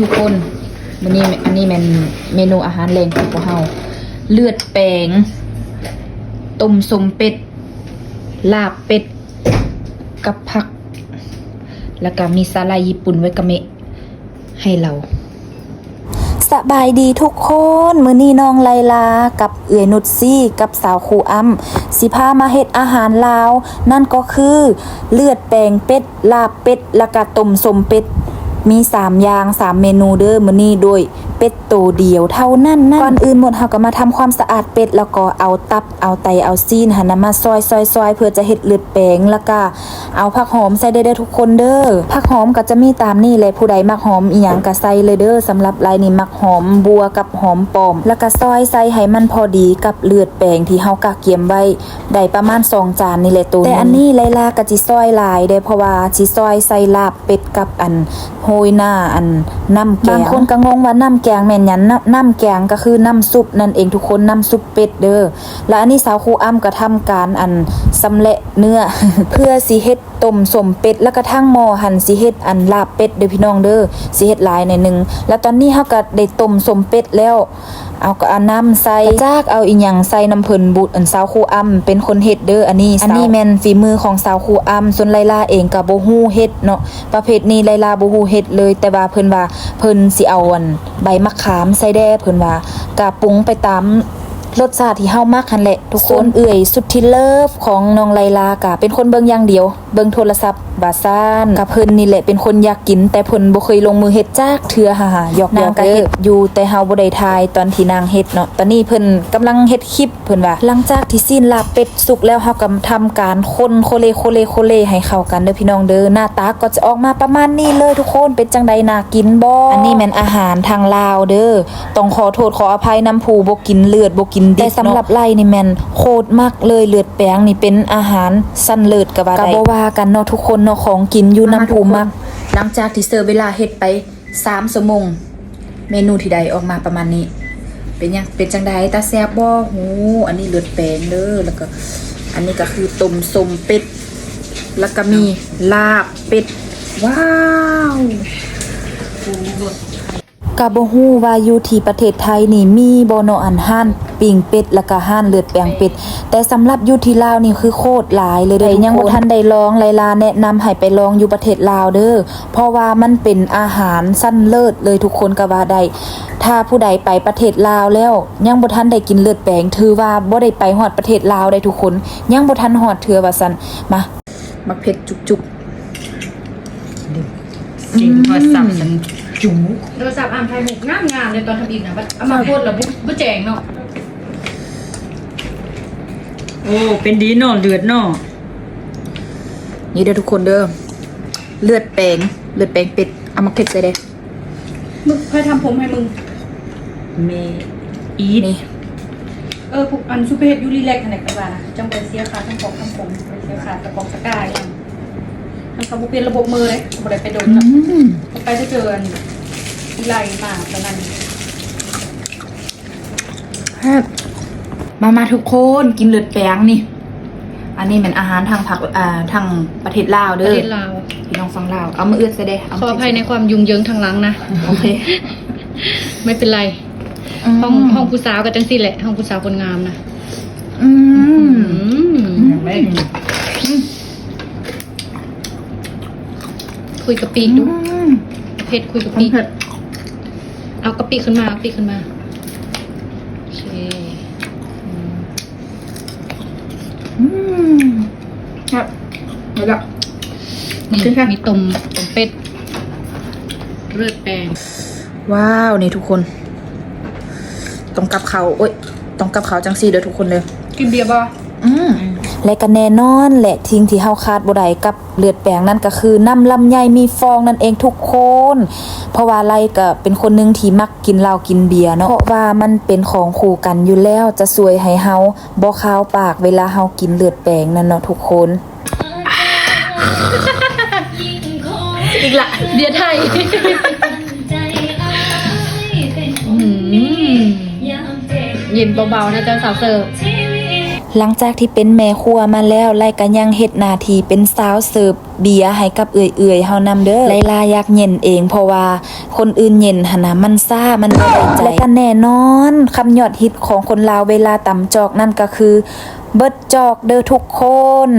ทุกคนวันนี้อันนี้เป็นเมนูอาหารแรงของพวกเราเลือดแปลงต้มสมเป็ดลาบเป็ดกับผักแล้วก็มีสาลายญี่ปุ่นไว้กะเมะให้เราสบายดีทุกคนมื้อนี้น้องไลลากับเอื้อยนุชซี่กับสาวครูอ้ำสิพามาเฮ็ดอาหารลาวนั่นก็คือเลือดแปลงเป็ดลาบเป็ดแล้วก็ต้มสมเป็ดมี3อย่าง3เมนูเด้อมื้อนี้โดยเป็ดโตเดียวเท่านั้นก่อนอื่นหมดเฮาก็มาทำความสะอาดเป็ดแล้วก็เอาตับเอาไตเอาซีนหั่นมาซอยๆๆเพื่อจะเฮ็ดเลือดแปลงแล้วก็เอาผักหอมใส่ได้เด้อทุกคนเด้อผักหอมก็จะมีตามนี้เลยผู้ใดมักหอมอีหยังก็ใส่เลยเด้อสำหรับรายนี้มักหอมบัวกับหอมปอมแล้วก็ซอยใส่ให้มันพอดีกับเลือดแปลงที่เฮากะเกียมไว้ได้ประมาณ2จานนี่แหละตัวแต่อันนี้ไลลาก็สิซอยหลายเด้อเพราะว่าสิซอยใส่ลาบเป็ดกับอันโหยหน้าอันน้ำแกงบางคนก็งงว่าน้ำแกงแม่นหยังน้ำแกงก็คือน้ำซุปนั่นเองทุกคนน้ำซุปเป็ดเด้อและอันนี้สาวครูอ้ำก็ทำการอันสำเร็จเนื้อ เพื่อสิเฮ็ดต้มสมเป็ดแล้วก็ทั้งหม้อหั่นสิเฮ็ดอันลาบเป็ดเด้อพี่น้องเด้อสิเฮ็ดหลายหน่อยนึงแล้วตอนนี้เฮาก็ได้ต้มสมเป็ดแล้วเอาก็เอาน้ำใส่จากเอาอีหยังใส่น้ำเพิ่นบุตรอันสาวครูอ้ำเป็นคนเฮ็ดเด้ออันนี้แม่นฝีมือของสาวครูอ้ำส่วนไลลาเองก็บ่ฮู้เฮ็ดเนาะประเภทนี้ไลลาบ่ฮู้เฮ็ดเลยแต่ว่าเพิ่นว่าเพิ่นสิเอาอันใบมะขามใส่แด่เพิ่นว่าก็ปรุงไปตามรสชาติที่เฮามักหั่นแหละทุกคนเอื้อยสุดที่เลิฟของน้องไลลากะเป็นคนเบิ่งอย่างเดียวเบิ่งโทรศัพท์บาซ่านกับเพิ่นนี่แหละเป็นคนอยากกินแต่เพิ่นบ่เคยลงมือเฮ็ดจักเทื่อห่าๆหยอกนางก็เฮ็ดอยู่แต่เฮาบ่ได้ทายตอนที่นางเฮ็ดเนาะตอนนี้เพิ่นกำลังเฮ็ดคลิปเพิ่นว่าหลังจากที่สิ้นลาบเป็ดสุกแล้วเฮาก็ทำการคนโคเลให้เข้ากันเด้อพี่น้องเด้อหน้าตาก็จะออกมาประมาณนี้เลยทุกคนเป็นจังใดน่ากินบ่อันนี้แม่นอาหารทางลาวเด้อต้องขอโทษขออภัยน้ำผู้บ่กินเลือดบ่กินดิบแต่สำหรับไล่นี่แม่นโคตรมากเลยเลือดแป้งนี่เป็นอาหารสั้นเลิศก็ว่าได้ก็บ่ว่ากันเนาะทุกคนเนาะของกินอยู่น้ำผู้มักหลังจากที่เสิร์ฟเวลาเฮ็ดไป3 ชั่วโมงเมนูที่ใดออกมาประมาณนี้เป็นจังใดตาแซ่บบ่หูอันนี้เลือดแป้งเด้อแล้วก็อันนี้ก็คือต้มสมเป็ดแล้วก็มีลาบเป็ดว้าวก็บ่ฮู้ว่าอยู่ที่ประเทศไทยนี่มีบ่เนาะอันห้านปิ้งเป็ดแล้วก็ห้านเลือดแปลงเป็ดแต่สำหรับอยู่ที่ลาวนี่คือโคตรหลายเลยเด้อยังบ่ทันได้ลองไลลาแนะนำให้ไปลองอยู่ประเทศลาวเด้อเพราะว่ามันเป็นอาหารชั้นเลิศเลยทุกคนก็ว่าได้ถ้าผู้ใดไปประเทศลาวแล้วยังบ่ทันได้กินเลือดแปลงถือว่าบ่ได้ไปฮอดประเทศลาวได้ทุกคนยังบ่ทันฮอดเทื่อว่าซั่นมามักเผ็ดจุกๆจริงว่าสับสันจุ๋โทรศัพท์อ่านไทยหมกงามเลยตอนทำอินนะเอามาโคตรแล้วบุแจงเนาะโอ้เป็นดีเนาะเลือดเนาะนี่เด้อทุกคนเด้อเลือดแปลงเป็ดเอามาเผ็ดใส่เด้มึงเคยทำผมให้มึงเมอีนี่พวกอันซูเปอร์เฮดยูรีแลกขนาดกันว่านะจังไปเสียค่าทั้งผมไปเสียค่าตะกอกตะกร้าอย่างมันเขาเปลี่ยนระบบมือเลยบ่ได้ไปโดนนะไปจะเจอไหลมาตอนนั้นมาทุกคนกินเลือดแปลงนี่อันนี้เป็นอาหารทางผักทางประเทศลาวเด้อประเทศลาวพี่น้องฟังลาวเอามาเอื้อซะเด้ขออภัยในความยุ่งเหยิงทางหลังนะโอเคไม่เป็นไรห้องผู้สาวก็จังซี่แหละห้องผู้สาวคนงามนะไม่คุยกับปีกดูเผ็ดคุยกับปีกเอากะปิขึ้นมาโอเคครับแล้วก็นี่มีต้มเป็ดเลือดแปลงว้าวนี่ทุกคนต้องกับเขาต้องกับเขาจังซี่เด้อทุกคนเลยกินเบียร์บ่และก็แน่นอนแหละทิ้งที่เฮาคาดบ่ได้กับเลือดแปลงนั่นก็คือน้ำลำไยมีฟองนั่นเองทุกคนเพราะว่าไลก็เป็นคนนึงที่มักกินเหล้ากินเบียร์เนาะเพราะว่ามันเป็นของคู่กันอยู่แล้วจะสวยให้เฮาบ่คาวปากเวลาเฮากินเลือดแปลงนั่นเนาะทุกคนอีกละเบียร์ไทยเย็นเบาๆนะเจ้าสาวเสิร์ฟหลังจากที่เป็นแม่ครัวมาแล้วไล่ก็ยังเฮ็ดหน้าที่เป็นสาวเสิร์ฟ เบียร์ให้กับเอื่อยๆเฮานำเด้อไลลาอยากเย็นเองเพราะว่าคนอื่นเย็นหั่นน่ะมันซ่ามันบ่ได้ใจและก็แน่นอนคำยอดฮิตของคนลาวเวลาตำจอกนั่นก็คือเบิดจอกเด้อทุกคน